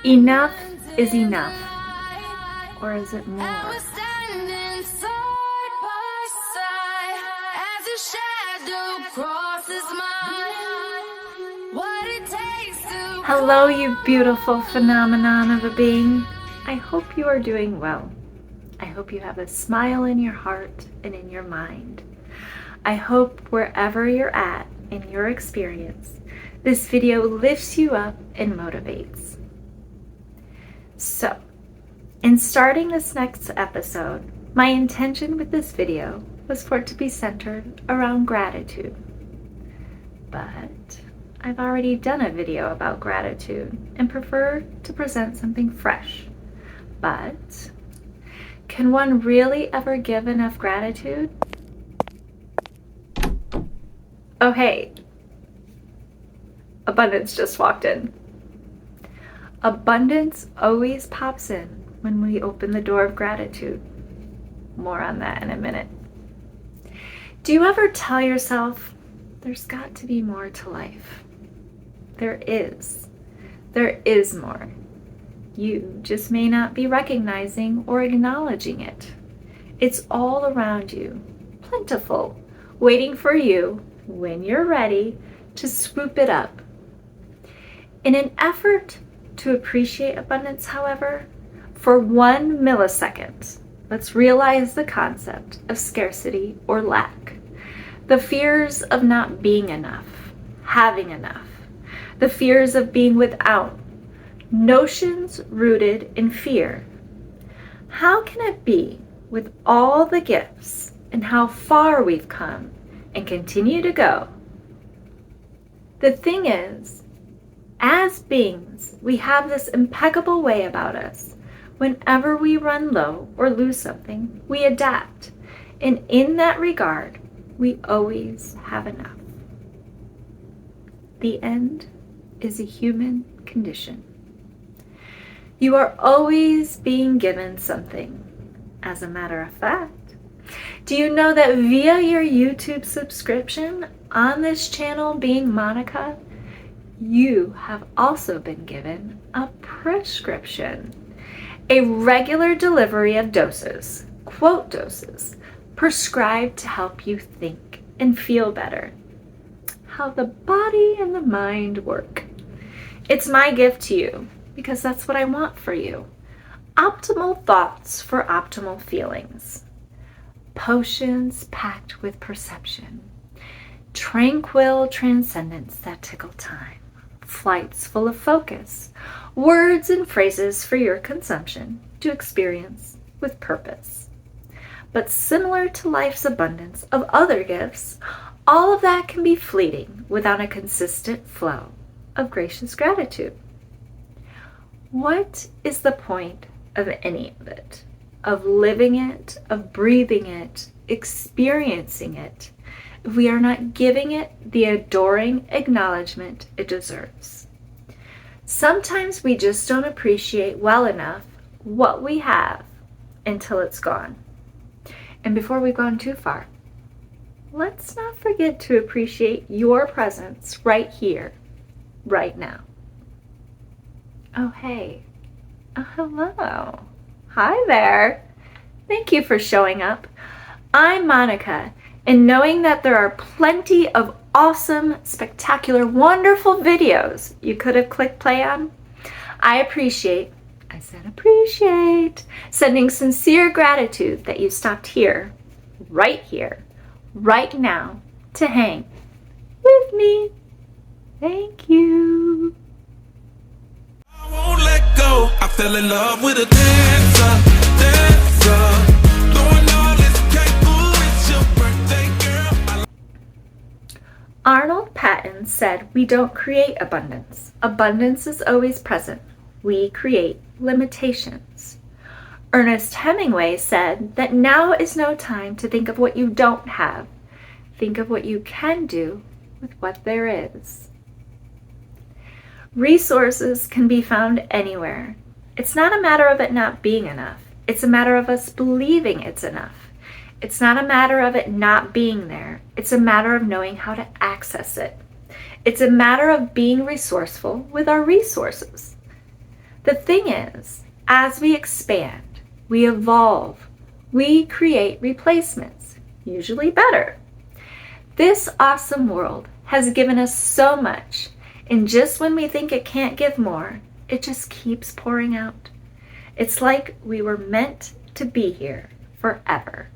Enough is enough. Or is it more? Hello, you beautiful phenomenon of a being. I hope you are doing well. I hope you have a smile in your heart and in your mind. I hope wherever you're at in your experience, this video lifts you up and motivates. So, in starting this next episode, my intention with this video was for it to be centered around gratitude. But I've already done a video about gratitude and prefer to present something fresh. But can one really ever give enough gratitude? Oh hey, abundance just walked in. Abundance always pops in when we open the door of gratitude. More on that in a minute. Do you ever tell yourself, there's got to be more to life? There is. There is more. You just may not be recognizing or acknowledging it. It's all around you, plentiful, waiting for you, when you're ready, to swoop it up. In an effort to appreciate abundance, however, for 1 millisecond, let's realize the concept of scarcity or lack. The fears of not being enough, having enough, the fears of being without, notions rooted in fear. How can it be, with all the gifts and how far we've come and continue to go? The thing is, as beings, we have this impeccable way about us. Whenever we run low or lose something, we adapt. And in that regard, we always have enough. The end is a human condition. You are always being given something. As a matter of fact, do you know that via your YouTube subscription on this channel, being Monica, you have also been given a prescription, a regular delivery of doses, quote doses, prescribed to help you think and feel better. How the body and the mind work. It's my gift to you because that's what I want for you. Optimal thoughts for optimal feelings. Potions packed with perception. Tranquil transcendence that tickle time. Flights full of focus, words and phrases for your consumption to experience with purpose. But similar to life's abundance of other gifts, all of that can be fleeting without a consistent flow of gracious gratitude. What is the point of any of it? Of living it, of breathing it, experiencing it, if we are not giving it the adoring acknowledgement it deserves? Sometimes we just don't appreciate well enough what we have until it's gone. And before we've gone too far, let's not forget to appreciate your presence right here, right now. Oh, hey. Oh, hello. Hi there. Thank you for showing up. I'm Monica. And knowing that there are plenty of awesome, spectacular, wonderful videos you could have clicked play on, I appreciate, sending sincere gratitude that you stopped here, right now, to hang with me. Thank you. I won't let go. I fell in love with a dancer. Arnold Patton said, we don't create abundance. Abundance is always present. We create limitations. Ernest Hemingway said that now is no time to think of what you don't have. Think of what you can do with what there is. Resources can be found anywhere. It's not a matter of it not being enough. It's a matter of us believing it's enough. It's not a matter of it not being there. It's a matter of knowing how to access it. It's a matter of being resourceful with our resources. The thing is, as we expand, we evolve, we create replacements, usually better. This awesome world has given us so much, and just when we think it can't give more, it just keeps pouring out. It's like we were meant to be here forever.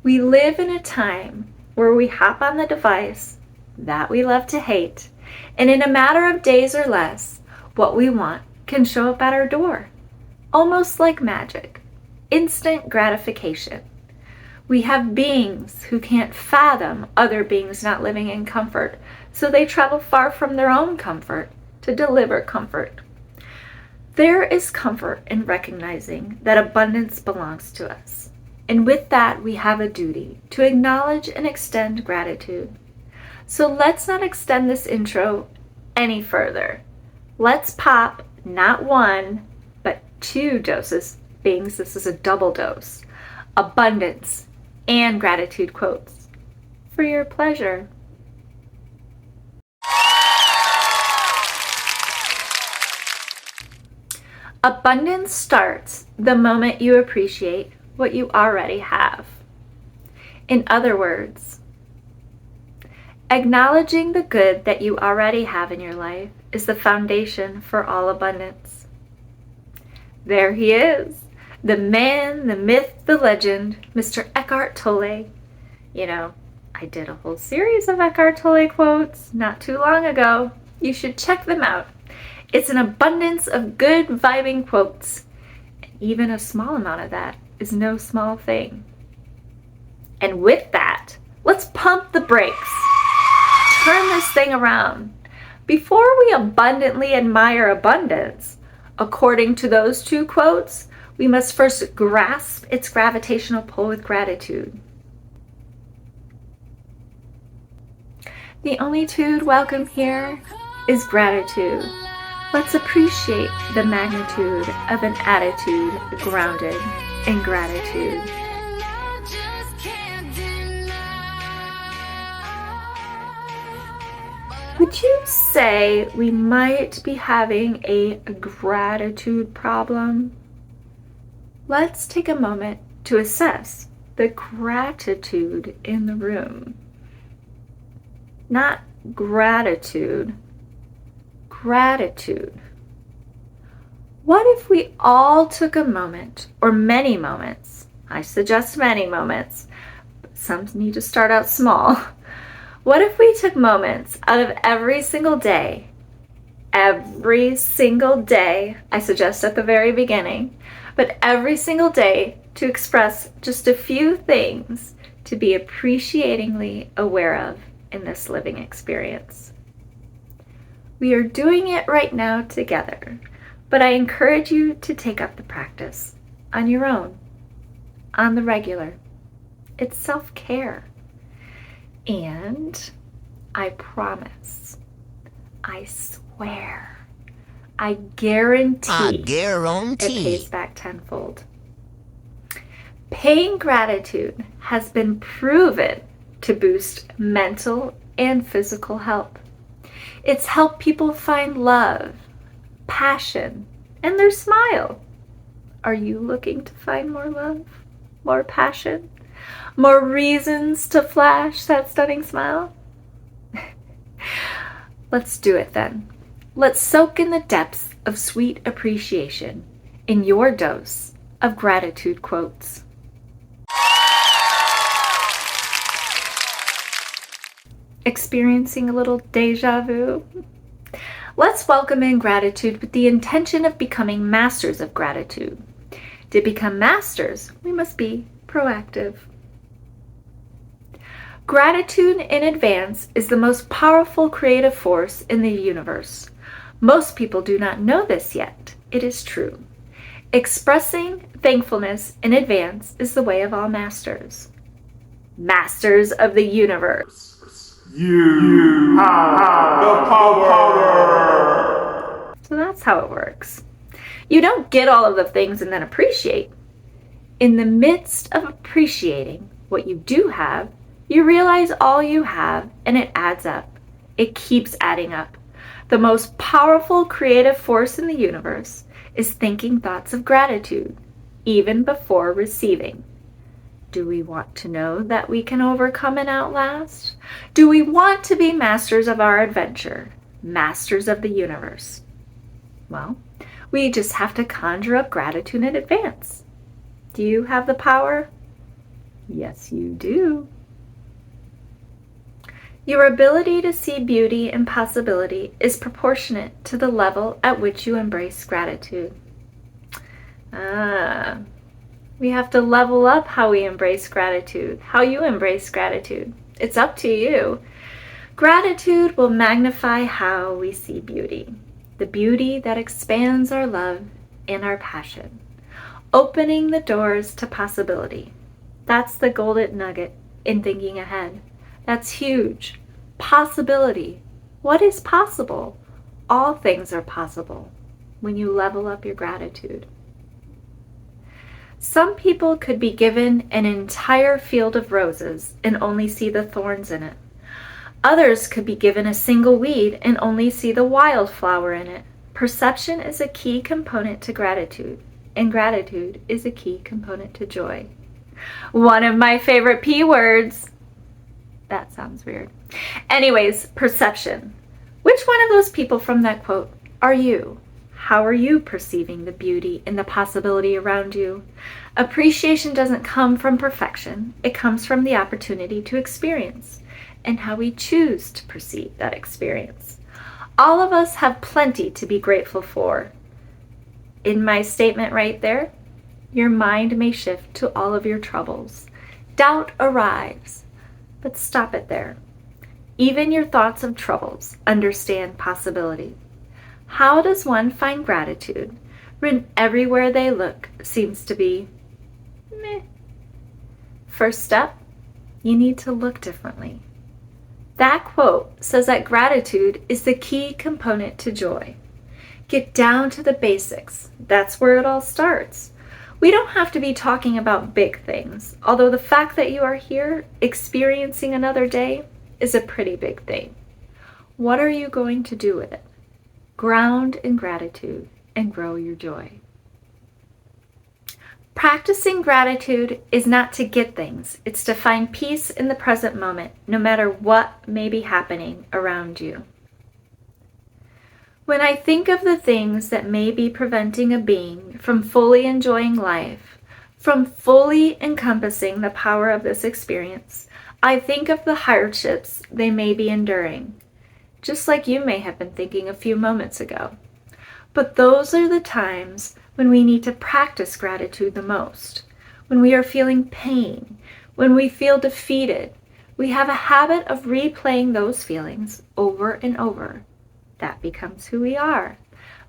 We live in a time where we hop on the device that we love to hate, and in a matter of days or less, what we want can show up at our door, almost like magic, instant gratification. We have beings who can't fathom other beings not living in comfort, so they travel far from their own comfort to deliver comfort. There is comfort in recognizing that abundance belongs to us, and with that we have a duty to acknowledge and extend gratitude. So let's not extend this intro any further. Let's pop not one, but 2 doses, being this is a double dose, abundance and gratitude quotes for your pleasure. Abundance starts the moment you appreciate what you already have. In other words, acknowledging the good that you already have in your life is the foundation for all abundance. There he is, the man, the myth, the legend, Mr. Eckhart Tolle. You know, I did a whole series of Eckhart Tolle quotes not too long ago. You should check them out. It's an abundance of good vibing quotes. And even a small amount of that is no small thing. And with that, let's pump the brakes. Turn this thing around. Before we abundantly admire abundance, according to those 2 quotes, we must first grasp its gravitational pull with gratitude. The only tude welcome here is gratitude. Let's appreciate the magnitude of an attitude grounded in gratitude. Would you say we might be having a gratitude problem? Let's take a moment to assess the gratitude in the room. Not gratitude. Gratitude. What if we all took a moment, or many moments, I suggest many moments, but some need to start out small. What if we took moments out of every single day, I suggest at the very beginning, but every single day to express just a few things to be appreciatingly aware of in this living experience? We are doing it right now together, but I encourage you to take up the practice on your own, on the regular. It's self-care. And I promise, I swear, I guarantee it pays back tenfold. Paying gratitude has been proven to boost mental and physical health. It's helped people find love, passion, and their smile. Are you looking to find more love, more passion, more reasons to flash that stunning smile? Let's do it then. Let's soak in the depths of sweet appreciation in your dose of gratitude quotes. Experiencing a little deja vu? Let's welcome in gratitude with the intention of becoming masters of gratitude. To become masters, we must be proactive. Gratitude in advance is the most powerful creative force in the universe. Most people do not know this yet. It is true. Expressing thankfulness in advance is the way of all masters. Masters of the universe. You have the power. So that's how it works. You don't get all of the things and then appreciate. In the midst of appreciating what you do have, you realize all you have and it adds up. It keeps adding up. The most powerful creative force in the universe is thinking thoughts of gratitude, even before receiving. Do we want to know that we can overcome and outlast? Do we want to be masters of our adventure, masters of the universe? Well, we just have to conjure up gratitude in advance. Do you have the power? Yes, you do. Your ability to see beauty and possibility is proportionate to the level at which you embrace gratitude. We have to level up how we embrace gratitude, how you embrace gratitude. It's up to you. Gratitude will magnify how we see beauty, the beauty that expands our love and our passion, opening the doors to possibility. That's the golden nugget in thinking ahead. That's huge. Possibility. What is possible? All things are possible when you level up your gratitude. Some people could be given an entire field of roses and only see the thorns in it. Others could be given a single weed and only see the wildflower in it. Perception is a key component to gratitude, and gratitude is a key component to joy. One of my favorite P words. That sounds weird. Anyways, perception. Which one of those people from that quote are you? How are you perceiving the beauty and the possibility around you? Appreciation doesn't come from perfection. It comes from the opportunity to experience and how we choose to perceive that experience. All of us have plenty to be grateful for. In my statement right there, your mind may shift to all of your troubles. Doubt arrives, but stop it there. Even your thoughts of troubles understand possibility. How does one find gratitude when everywhere they look seems to be meh? First step, you need to look differently. That quote says that gratitude is the key component to joy. Get down to the basics. That's where it all starts. We don't have to be talking about big things, although the fact that you are here experiencing another day is a pretty big thing. What are you going to do with it? Ground in gratitude and grow your joy. Practicing gratitude is not to get things. It's to find peace in the present moment, no matter what may be happening around you. When I think of the things that may be preventing a being from fully enjoying life, from fully encompassing the power of this experience, I think of the hardships they may be enduring, just like you may have been thinking a few moments ago. But those are the times when we need to practice gratitude the most, when we are feeling pain, when we feel defeated. We have a habit of replaying those feelings over and over. That becomes who we are,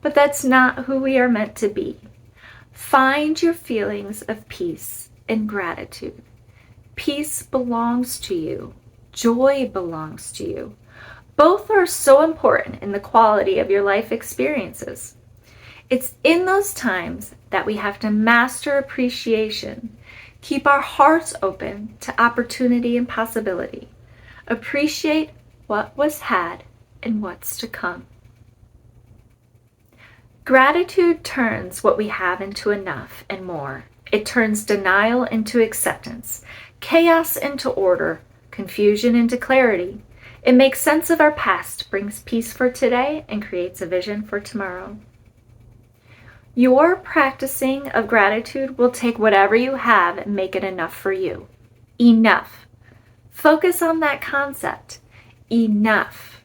but that's not who we are meant to be. Find your feelings of peace and gratitude. Peace belongs to you. Joy belongs to you. Both are so important in the quality of your life experiences. It's in those times that we have to master appreciation, keep our hearts open to opportunity and possibility, appreciate what was had and what's to come. Gratitude turns what we have into enough and more. It turns denial into acceptance, chaos into order, confusion into clarity. It makes sense of our past, brings peace for today, and creates a vision for tomorrow. Your practicing of gratitude will take whatever you have and make it enough for you. Enough. Focus on that concept. Enough.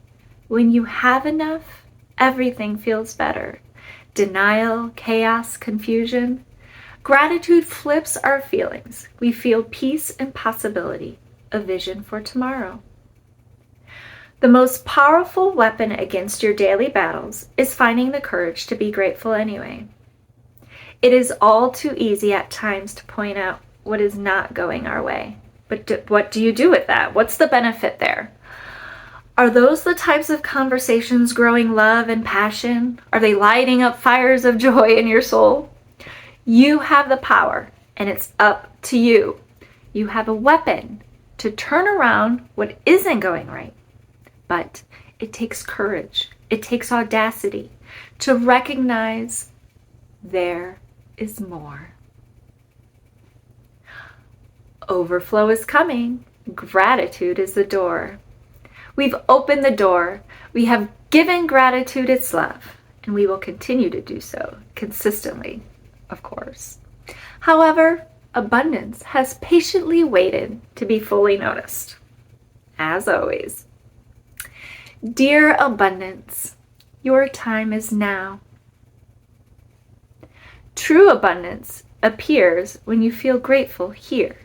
When you have enough, everything feels better. Denial, chaos, confusion. Gratitude flips our feelings. We feel peace and possibility, a vision for tomorrow. The most powerful weapon against your daily battles is finding the courage to be grateful anyway. It is all too easy at times to point out what is not going our way. But what do you do with that? What's the benefit there? Are those the types of conversations growing love and passion? Are they lighting up fires of joy in your soul? You have the power, and it's up to you. You have a weapon to turn around what isn't going right. But it takes courage. It takes audacity to recognize there is more. Overflow is coming. Gratitude is the door. We've opened the door. We have given gratitude its love, and we will continue to do so consistently, of course. However, abundance has patiently waited to be fully noticed. As always, dear abundance, your time is now. True abundance appears when you feel grateful here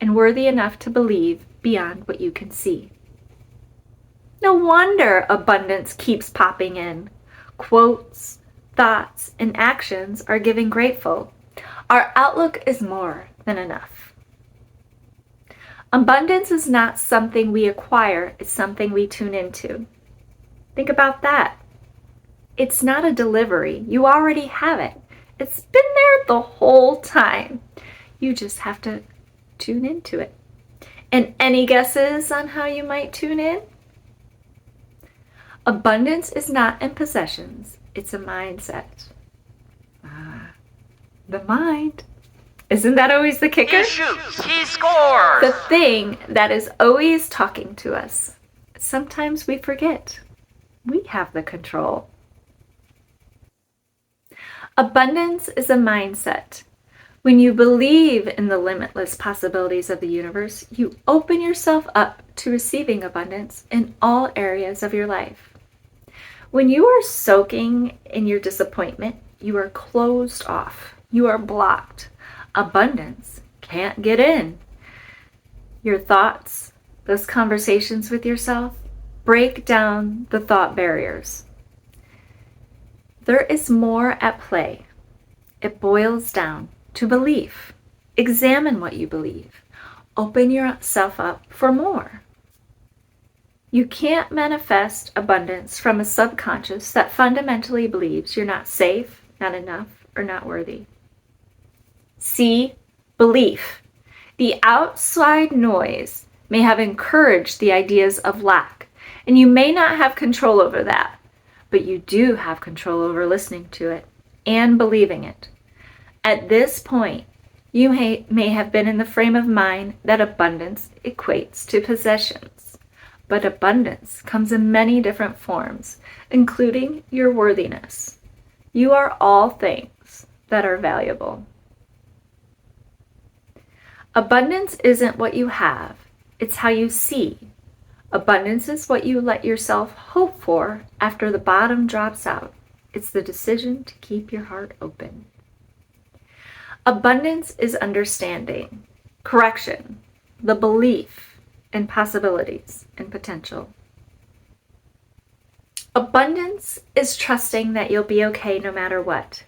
and worthy enough to believe beyond what you can see. No wonder abundance keeps popping in. Quotes, thoughts, and actions are giving grateful. Our outlook is more than enough. Abundance is not something we acquire, it's something we tune into. Think about that. It's not a delivery. You already have it. It's been there the whole time. You just have to tune into it. And any guesses on how you might tune in? Abundance is not in possessions, it's a mindset. The mind. Isn't that always the kicker? He shoots, he scores! The thing that is always talking to us. Sometimes we forget. We have the control. Abundance is a mindset. When you believe in the limitless possibilities of the universe, you open yourself up to receiving abundance in all areas of your life. When you are soaking in your disappointment, you are closed off. You are blocked. Abundance can't get in. Your thoughts, those conversations with yourself, break down the thought barriers. There is more at play. It boils down to belief. Examine what you believe. Open yourself up for more. You can't manifest abundance from a subconscious that fundamentally believes you're not safe, not enough, or not worthy. See, belief. The outside noise may have encouraged the ideas of lack, and you may not have control over that, but you do have control over listening to it and believing it. At this point, you may have been in the frame of mind that abundance equates to possessions, but abundance comes in many different forms, including your worthiness. You are all things that are valuable. Abundance isn't what you have, it's how you see. Abundance is what you let yourself hope for after the bottom drops out. It's the decision to keep your heart open. Abundance is understanding, correction, the belief in possibilities and potential. Abundance is trusting that you'll be okay no matter what.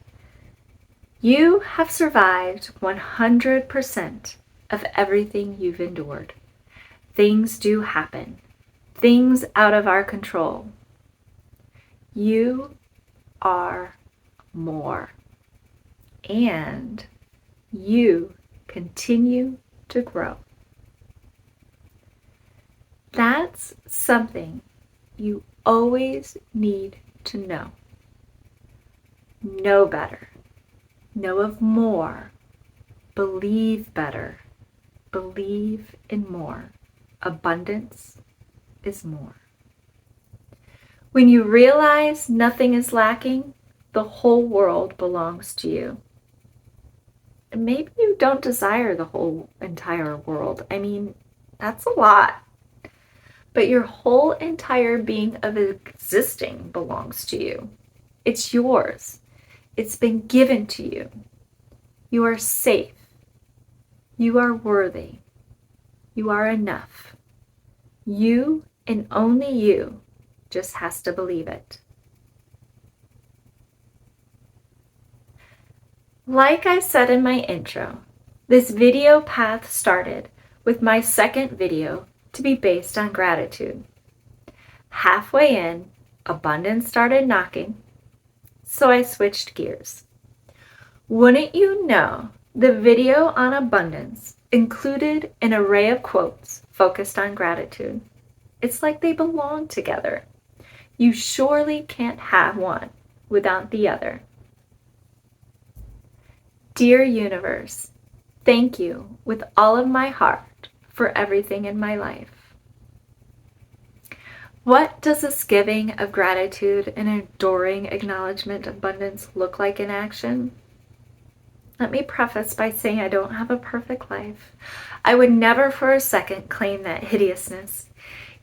You have survived 100% of everything you've endured. Things do happen. Things out of our control. You are more. And you continue to grow. That's something you always need to know. Know better. Know of more. Believe better. Believe in more. Abundance is more. When you realize nothing is lacking, the whole world belongs to you. And maybe you don't desire the whole entire world. I mean, that's a lot. But your whole entire being of existing belongs to you. It's yours. It's been given to you. You are safe. You are worthy. You are enough. You and only you just has to believe it. Like I said in my intro, this video path started with my second video to be based on gratitude. Halfway in, abundance started knocking, so I switched gears. Wouldn't you know, the video on abundance included an array of quotes focused on gratitude. It's like they belong together. You surely can't have one without the other. Dear universe, thank you with all of my heart for everything in my life. What does this giving of gratitude and adoring acknowledgement of abundance look like in action? Let me preface by saying I don't have a perfect life. I would never for a second claim that hideousness.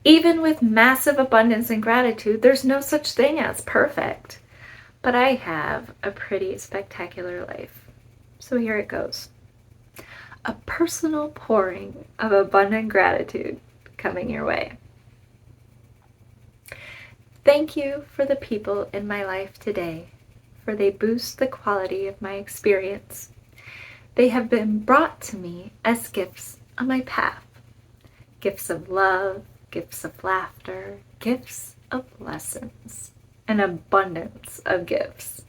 Even with massive abundance and gratitude, there's no such thing as perfect. But I have a pretty spectacular life. So here it goes. A personal pouring of abundant gratitude coming your way. Thank you for the people in my life today, for they boost the quality of my experience. They have been brought to me as gifts on my path. Gifts of love, gifts of laughter, gifts of lessons, an abundance of gifts.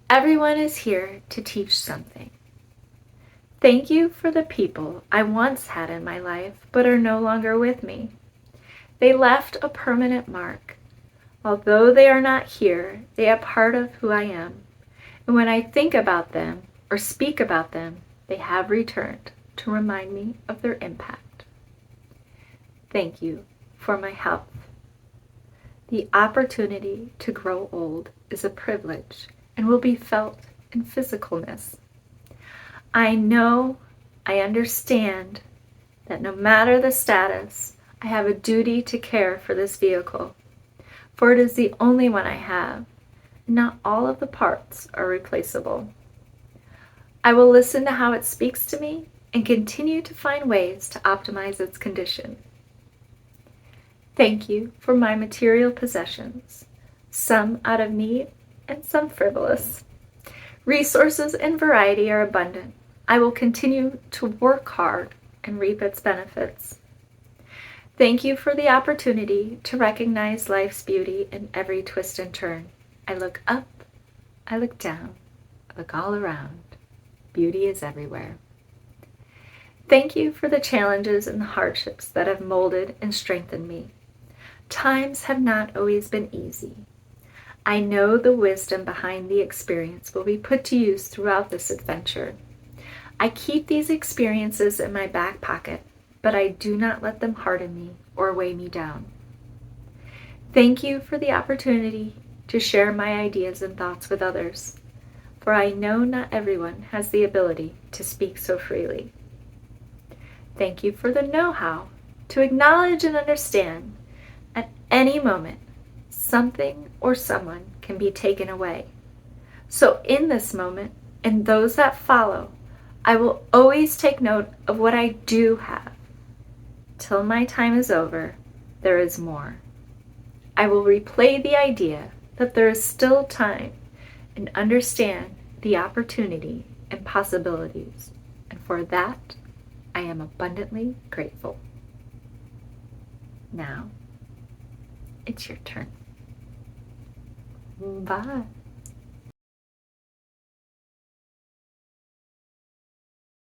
Everyone is here to teach something. Thank you for the people I once had in my life but are no longer with me. They left a permanent mark. Although they are not here, they are part of who I am. And when I think about them or speak about them, they have returned to remind me of their impact. Thank you for my health. The opportunity to grow old is a privilege and will be felt in physicalness. I know, I understand that no matter the status, I have a duty to care for this vehicle, for it is the only one I have, and not all of the parts are replaceable. I will listen to how it speaks to me and continue to find ways to optimize its condition. Thank you for my material possessions, some out of need and some frivolous. Resources and variety are abundant. I will continue to work hard and reap its benefits. Thank you for the opportunity to recognize life's beauty in every twist and turn. I look up, I look down, I look all around. Beauty is everywhere. Thank you for the challenges and the hardships that have molded and strengthened me. Times have not always been easy. I know the wisdom behind the experience will be put to use throughout this adventure. I keep these experiences in my back pocket, but I do not let them harden me or weigh me down. Thank you for the opportunity to share my ideas and thoughts with others, for I know not everyone has the ability to speak so freely. Thank you for the know-how to acknowledge and understand at any moment something or someone can be taken away. So in this moment and those that follow, I will always take note of what I do have. Till my time is over, there is more. I will replay the idea that there is still time and understand the opportunity and possibilities. And for that, I am abundantly grateful. Now, it's your turn. Bye.